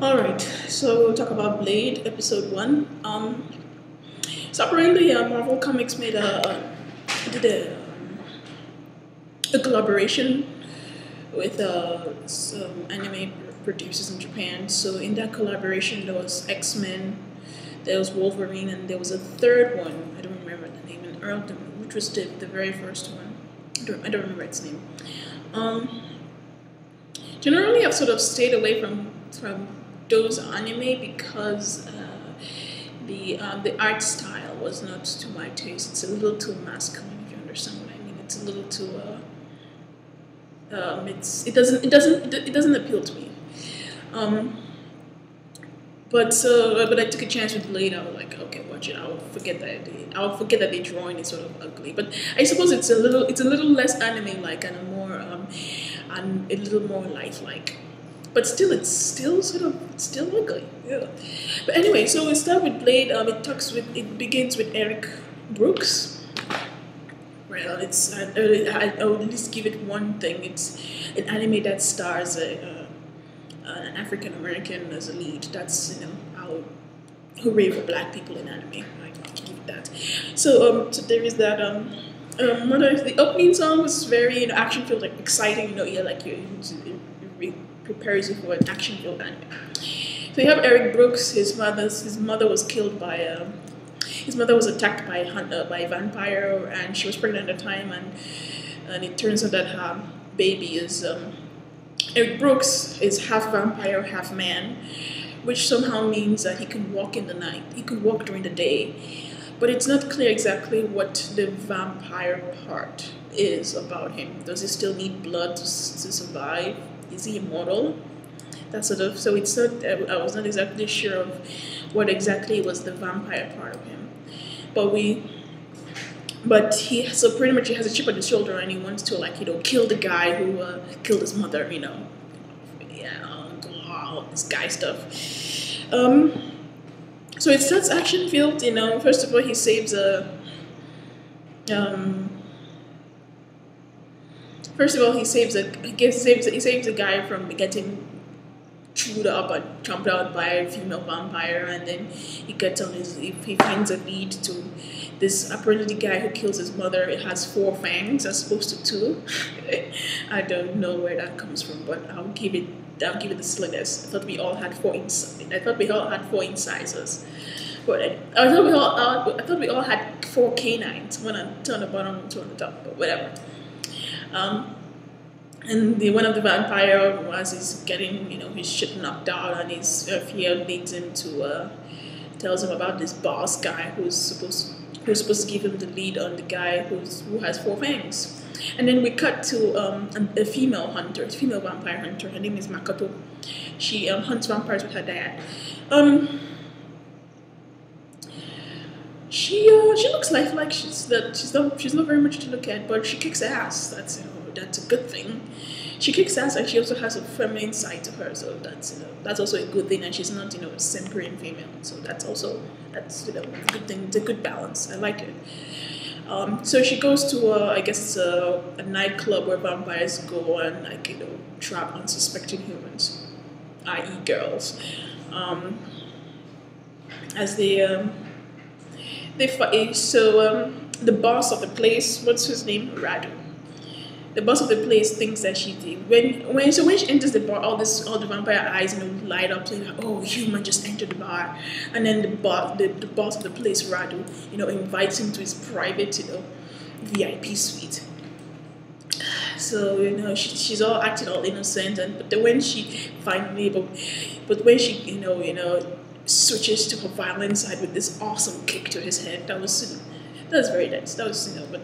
All right, so we'll talk about Blade episode one. So apparently, Marvel Comics made did a collaboration with some anime producers in Japan. So in that collaboration, there was X Men, there was Wolverine, and there was a third one. I don't remember the name. And Earl, which was the very first one. I don't remember its name. Um, Generally, I've sort of stayed away from those anime because the art style was not to my taste. It's a little too masculine, if you understand what I mean. It's a little too it doesn't appeal to me. Um, but I took a chance with Blade. I was like, okay, watch it. I'll forget that the drawing is sort of ugly. But I suppose it's a little less anime like and a more and a little more lifelike. But still, it's still ugly. Yeah. But anyway, so we start with Blade. It begins with Eric Brooks. Well, I would at least give it one thing. It's an anime that stars an African American as a lead. That's I'll hooray for black people in anime. I give it that. So there is that. The opening song was very action filled, like exciting. It prepares you for an action filled anime. So you have Eric Brooks. His mother was killed by his mother was attacked by a vampire, and she was pregnant at the time, and it turns out that her baby is Eric Brooks is half vampire, half man, which somehow means that he can walk in the night. He can walk during the day, but it's not clear exactly what the vampire part is about him. Does he still need blood to survive? Is he immortal? That sort of. So it's not. I was not exactly sure of what exactly was the vampire part of him, but he so pretty much he has a chip on his shoulder and he wants to kill the guy who killed his mother. Yeah, all this guy stuff. Um, so it starts action filled. First of all, he saves a. Um, First of all, he saves a guy from getting chewed up and chomped out by a female vampire, and then he finds a lead to this. Apparently, the guy who kills his mother has four fangs as opposed to two. I don't know where that comes from, but I'll give it the slightest. I thought we all had four incisors. But I thought we all had four canines, one on the bottom and two on the top, but whatever. Um, and one of the vampire, as he's getting his shit knocked out, and his fear leads him to tells him about this boss guy who's supposed to give him the lead on the guy who has four fangs. And then we cut to a female vampire hunter. Her name is Makoto. She hunts vampires with her dad. She looks like she's not very much to look at, but she kicks ass. That's a good thing. She kicks ass, and she also has a feminine side to her, so that's also a good thing. And she's not a simpering female, so that's a good thing. It's a good balance. I like it. So she goes to I guess it's a nightclub where vampires go and trap unsuspecting humans, i.e. girls. Um, as they fight. So the boss of the place, what's his name? Radu. The boss of the place thinks that she did. When she enters the bar, all the vampire eyes light up, saying, "Oh, human just entered the bar," and then the boss of the place, Radu, invites him to his private VIP suite. So she's all acting all innocent, but then when she finally, but when she switches to her violent side with this awesome kick to his head, that was very dense. That was but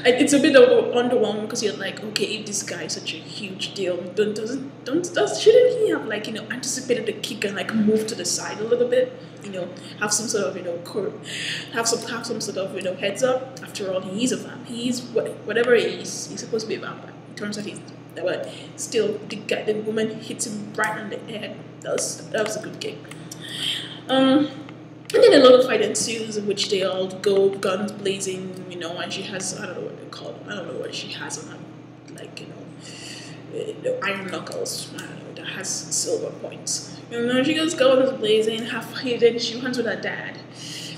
it's a bit underwhelming because you're like, okay, if this guy is such a huge deal, shouldn't he have anticipated the kick and move to the side a little bit, have some sort of have some sort of heads up. After all, he is a vampire. Whatever he is, he's supposed to be a vampire. It turns out but still the woman hits him right on the head. That was a good kick. And then a lot of fight ensues in which they all go guns blazing, and she has, I don't know what they call it. I don't know what she has on her, iron knuckles. I don't know, has silver points. You know, she goes guns blazing, half hidden. She hunts with her dad.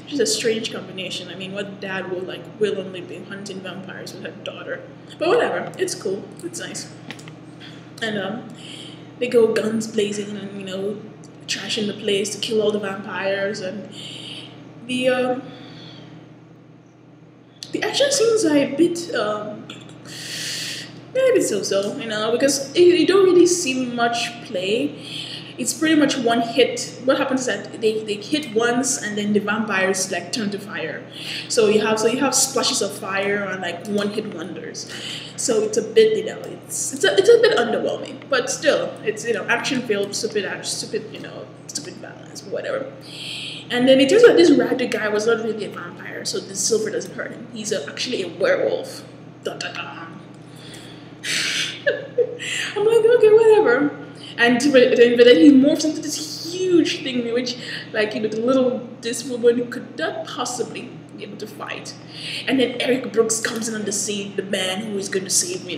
Which is a strange combination. I mean, what dad will like willingly be hunting vampires with her daughter? But whatever, it's cool. It's nice. And they go guns blazing and trashing the place to kill all the vampires, and the the action scenes are a bit maybe so, because you don't really see much play. It's pretty much one hit. What happens is that they hit once and then the vampires like turn to fire. So you have splashes of fire and like one hit wonders. So it's a bit it's a bit underwhelming, but still it's action filled, stupid balance, whatever. And then it turns out this ragged guy was not really a vampire, so the silver doesn't hurt him. He's actually a werewolf. Dun, dun, dun. I'm like, okay, whatever. And but then he morphs into this huge thing, which, like, this woman could not possibly be able to fight. And then Eric Brooks comes in on the scene, the man who is going to save, maybe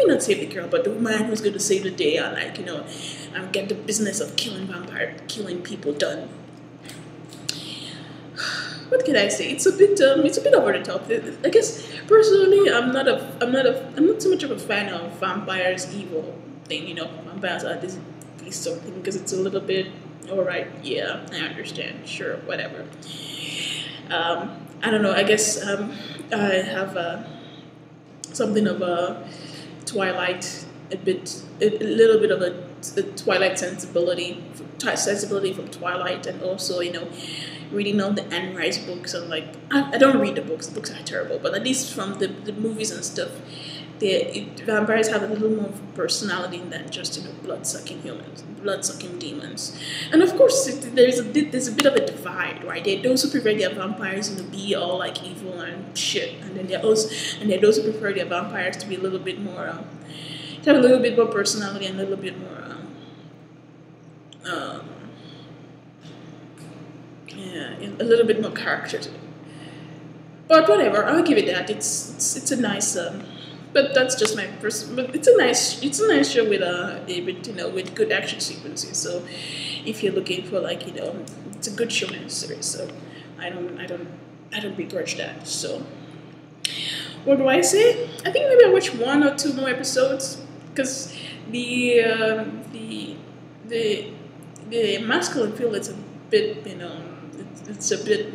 not save the girl, but the man who's going to save the day and, like, and get the business of killing people done. What can I say? It's a bit over the top. I guess personally, I'm not so much of a fan of vampires evil thing. Vampires are this sort of thing because it's a little bit alright. Yeah, I understand. Sure, whatever. I don't know. I guess I have something of a Twilight, a little bit of a Twilight sensibility from Twilight, and also reading all the Anne Rice books. And like, I don't read the books are terrible, but at least from the movies and stuff, the vampires have a little more personality than just blood-sucking humans, blood-sucking demons. And of course there's a bit of a divide, right? There are those who prefer their vampires to be all like evil and shit, and then there are those who prefer their vampires to be a little bit more to have a little bit more personality and a little bit more a little bit more character to it. But whatever, I'll give it that. It's a nice but that's just my but it's a nice show with good action sequences. So if you're looking for like it's a good show in a series. So I don't begrudge that. So what do I say? I think maybe I'll watch 1 or 2 more episodes, because the masculine feel is a bit it's a bit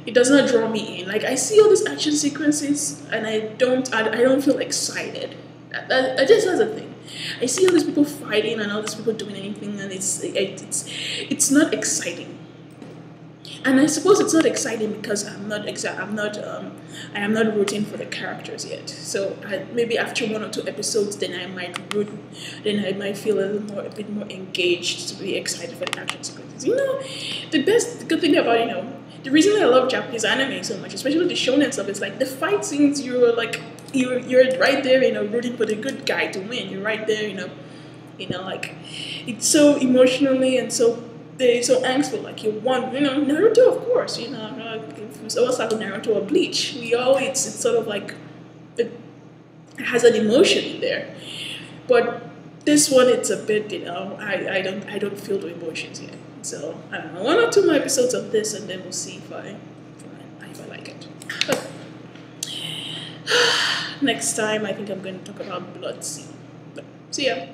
it does not draw me in. Like, I see all these action sequences and I don't feel excited. That just has a thing. I see all these people fighting and all these people doing anything, and it's not exciting. And I suppose it's not exciting because I am not rooting for the characters yet. So maybe after 1 or 2 episodes, then I might feel a bit more engaged to be excited for the action sequences. The good thing about the reason I love Japanese anime so much, especially the shonen stuff, is like the fight scenes. You're right there, rooting for the good guy to win. You're right there, like it's so emotionally and so. They're so angstful, like you won, Naruto, of course, if it's almost like Naruto or Bleach, it's sort of like, it has an emotion in there, but this one, it's a bit, I don't feel the emotions yet, so, I don't know, 1 or 2 more episodes of this, and then we'll see if I like it. But next time, I think I'm going to talk about Blood Sea. See ya.